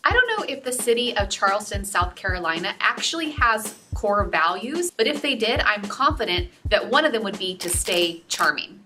I don't know if the city of Charleston, South Carolina actually has core values, but if they did, I'm confident that one of them would be to stay charming.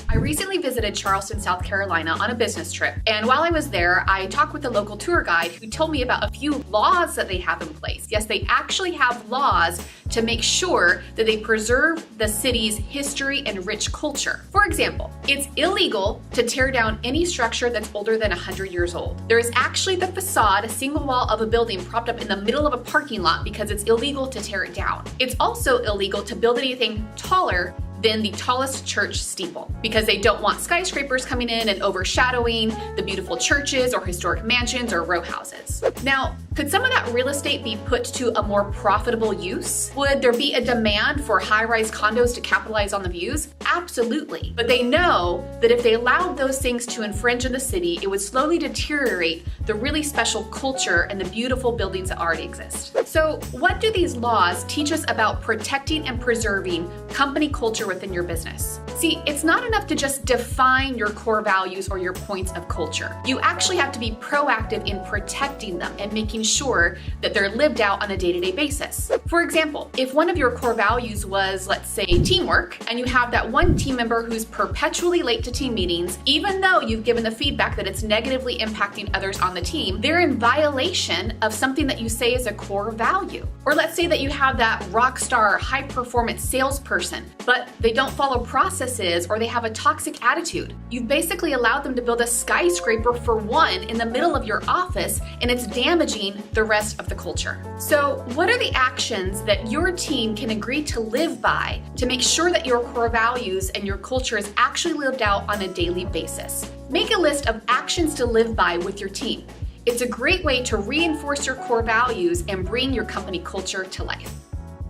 I recently visited Charleston, South Carolina on a business trip, and while I was there, I talked with a local tour guide who told me about a few laws that they have in place. Yes, they actually have laws to make sure that they preserve the city's history and rich culture. For example, it's illegal to tear down any structure that's older than 100 years old. There is actually the facade, a single wall of a building propped up in the middle of a parking lot because it's illegal to tear it down. It's also illegal to build anything taller than the tallest church steeple because they don't want skyscrapers coming in and overshadowing the beautiful churches or historic mansions or row houses. Now, could some of that real estate be put to a more profitable use? Would there be a demand for high-rise condos to capitalize on the views? Absolutely. But they know that if they allowed those things to infringe on the city, it would slowly deteriorate the really special culture and the beautiful buildings that already exist. So what do these laws teach us about protecting and preserving company culture within your business? See, it's not enough to just define your core values or your points of culture. You actually have to be proactive in protecting them and making sure that they're lived out on a day-to-day basis. For example, if one of your core values was, let's say, teamwork, and you have that one team member who's perpetually late to team meetings, even though you've given the feedback that it's negatively impacting others on the team, they're in violation of something that you say is a core value. Or let's say that you have that rock star, high-performance salesperson, but they don't follow processes or they have a toxic attitude. You've basically allowed them to build a skyscraper for one in the middle of your office, and it's damaging the rest of the culture. So what are the actions that your team can agree to live by to make sure that your core values and your culture is actually lived out on a daily basis? Make a list of actions to live by with your team. It's a great way to reinforce your core values and bring your company culture to life.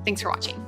Thanks for watching.